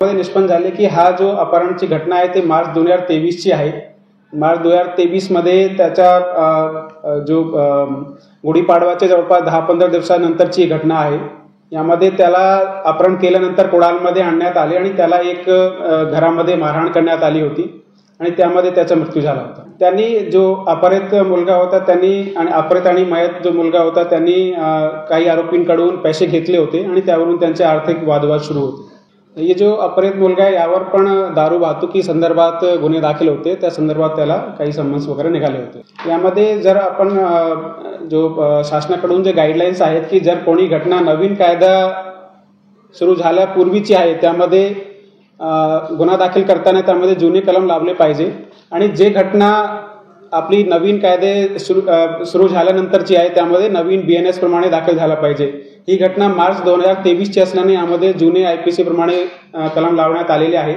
मध्ये निष्पन्न झाले की हा जो अपहरणची घटना आहे ते मार्च 2023 ची आहे। मार्च 2023 मध्ये त्याच्या जो गुढीपाडवाच्या जवळपास 10-15 दिवसानंतरची घटना आहे। यामध्ये त्याला अपहरण केल्यानंतर कोडाळमध्ये आणण्यात आले आणि त्याला एक घरामध्ये मारहाण करण्यात आली होती आणि त्यामध्ये त्याचा मृत्यू झाला होता। त्यांनी जो अपहरित मुलगा होता त्यांनी आणि अपहरित आणि मयत जो मुलगा होता त्यांनी काही आरोपींकडून पैसे घेतले होते आणि त्यावरून त्यांचे आर्थिक वादविवाद सुरू होते। ये जो अपहरित मुलगा आहे यावर पण दारू वाहतुकी संदर्भात गुन्हे दाखल होते, त्या संदर्भात त्याला काही समन्स वगैरे निघाले होते। यामध्ये जर आपण जो शासनाकडून जे गाईडलाईन्स आहेत की जर कोणी घटना नवीन कायदा सुरू झाल्यापूर्वीची आहे त्यामध्ये गुन्हा दाखल करताना त्यामध्ये जुने कलम लावले पाहिजे आणि जे घटना आपली नवीन कायदे सुरू झाल्यानंतरची आहे त्यामध्ये नवीन BNS प्रमाणे दाखल झाला पाहिजे। ही घटना मार्च 2023 ची असल्याने यामध्ये जुने IPC प्रमाणे कलम लावण्यात आलेले आहे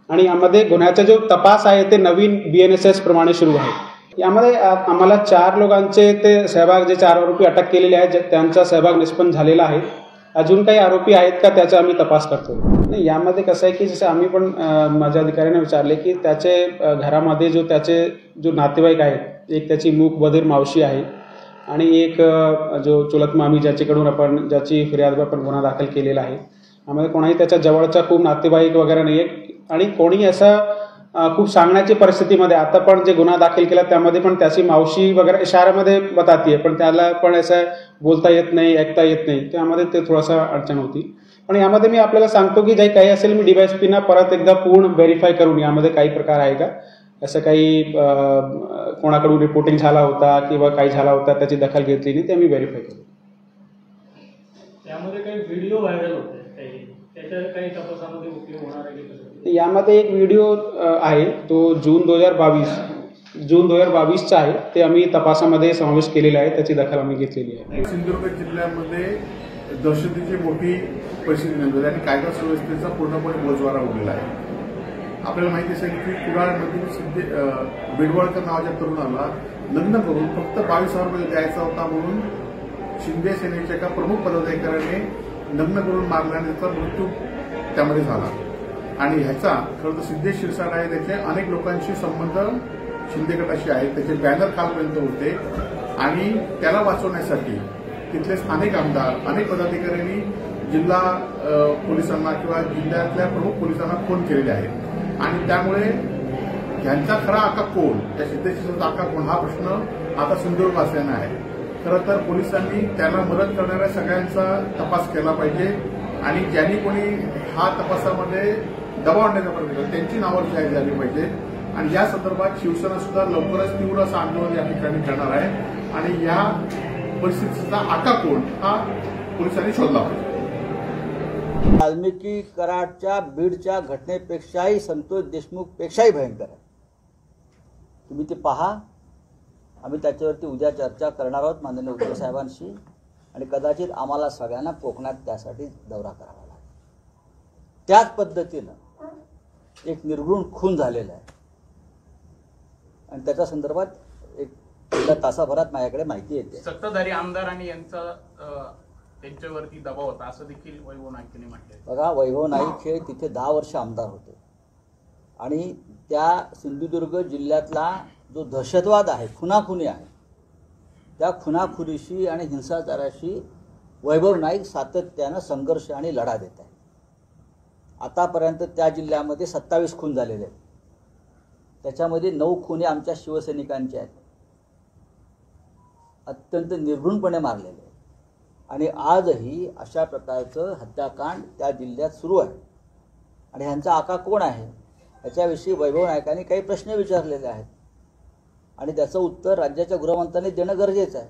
आणि यामध्ये गुन्ह्याचा जो तपास आहे ते नवीन BNSS प्रमाणे सुरू आहे। यामध्ये आम्हाला 4 लोकांचे ते सहभाग, जे 4 आरोपी अटक केलेले आहेत त्यांचा सहभाग निष्पन्न झालेला आहे। अजून काही आरोपी आहेत का त्याचा आम्ही तपास करतो। नाही, यामध्ये कसं आहे की जसं आम्ही पण माझ्या अधिकाऱ्यांना विचारले की त्याचे घरामध्ये त्याचे जो नातेवाईक आहेत, एक त्याची मूक बधीर मावशी आहे आणि एक जो चुलत मामी ज्याची फिर्याद आपण गुन्हा दाखल केलेला आहे। यामध्ये कोणाही त्याच्या जवळचा खूप नातेवाईक वगैरे नाही आहे आणि कोणी असं खूप सांगण्याची परिस्थितीमध्ये आता पण जे गुन्हा दाखल केला त्यामध्ये पण त्याची मावशी वगैरे इशाऱ्यामध्ये बतातीये, पण त्याला पण असं बोलता येत नाही, ऐकता येत नाही, त्यामध्ये ते थोडासा अडचण होती। पण यामध्ये मी आपल्याला सांगतो की जे काही असेल मी DYSP ना परत एकदा पूर्ण व्हेरीफाय करून यामध्ये काही प्रकार आहे का, असं काही कोणाकडून रिपोर्टिंग झाला होता किंवा काही झाला होता त्याची दखल घेतली नाही, ते आम्ही व्हेरीफाय करू। यामध्ये काही व्हिडिओ व्हायरल होते, त्याच्या काही तपासामध्ये उपयोग होणार आहे का? यामध्ये एक व्हिडिओ आहे तो जून 2022 चा आहे, ते आम्ही तपासामध्ये समावेश केलेला आहे, त्याची दखल आम्ही घेतलेली आहे। सिंधुदुर्ग जिल्ह्यामध्ये दहशतीची मोठी परिस्थिती निर्माण आणि कायदा सुव्यवस्थेचा पूर्णपणे बोजवारा उडलेला आहे। आपल्याला माहिती असेल की कुडाळमधील बिडवळकर नावाच्या तरुणाला लग्न करून फक्त 22,000 रुपये द्यायचा होता म्हणून शिंदे सेनेच्या एका प्रमुख पदाधिकाऱ्याने लग्न करून मारल्याने त्याचा मृत्यू त्यामध्ये झाला आणि ह्याचा खरं तर सिद्धेश शिरसाट आहे, त्याचे अनेक लोकांशी संबंध शिंदे गटाशी आहेत, त्याचे बॅनर कालपर्यंत होते आणि त्याला वाचवण्यासाठी तिथले स्थानिक आमदार अनेक पदाधिकाऱ्यांनी जिल्हा पोलिसांना किंवा जिल्ह्यातल्या प्रमुख पोलिसांना फोन केलेले आहेत आणि त्यामुळे ह्यांचा खरा आका कोण, त्या सिद्धेश शिरसाटचा आका कोण हा प्रश्न आता सिंधुदुर्गवासियांना आहे। खरं तर पोलिसांनी त्याला मदत करणाऱ्या सगळ्यांचा तपास केला पाहिजे आणि ज्यांनी कोणी हा तपासामध्ये दबाव आणण्याचा प्रयत्न केला त्यांची नावं जाहीर झाली पाहिजे आणि या संदर्भात शिवसेना सुद्धा लवकरच तीव्र असं आंदोलन या ठिकाणी करणार आहे आणि या परिस्थितीचा आका कोण हा पोलिसांनी शोधला पाहिजे। वाल्मिकी कराडच्या बीडच्या घटनेपेक्षाही संतोष देशमुखपेक्षाही भयंकर आहे। तुम्ही ते पहा, आम्ही त्याच्यावरती उद्या चर्चा करणार आहोत माननीय उद्धव साहेबांशी आणि कदाचित आम्हाला सगळ्यांना कोकणात त्यासाठी दौरा करावा लागेल। त्याच पद्धतीनं एक निर्घृण खून झालेला आहे आणि त्याच्या संदर्भात एक तासाभरात माझ्याकडे माहिती येते। सत्ताधारी आमदारांनी यांचा त्यांच्यावरती दबाव होता असं देखील वैभव नाईकने म्हटलंय। बघा, वैभव नाईक हे तिथे 10 वर्ष आमदार होते आणि त्या सिंधुदुर्ग जिल्ह्यातला जो दहशतवाद आहे, खुनाखुनी आहे, त्या खुनाखुनीशी आणि हिंसाचाराशी वैभव नाईक सातत्यानं संघर्ष आणि लढा देत आहे। आतापर्यंत त्या जिल्ह्यामध्ये 27 खून झालेले आहेत, त्याच्यामध्ये 9 खुनी आमच्या शिवसैनिकांचे आहेत, अत्यंत निर्घृणपणे मारलेले आहेत आणि आजही अशा प्रकारचं हत्याकांड त्या जिल्ह्यात सुरू आहे आणि ह्यांचा आका कोण आहे याच्याविषयी वैभव नाईकांनी काही प्रश्न विचारलेले आहेत आणि त्याचं उत्तर राज्याच्या गृहमंत्र्यांनी देणं गरजेचं आहे।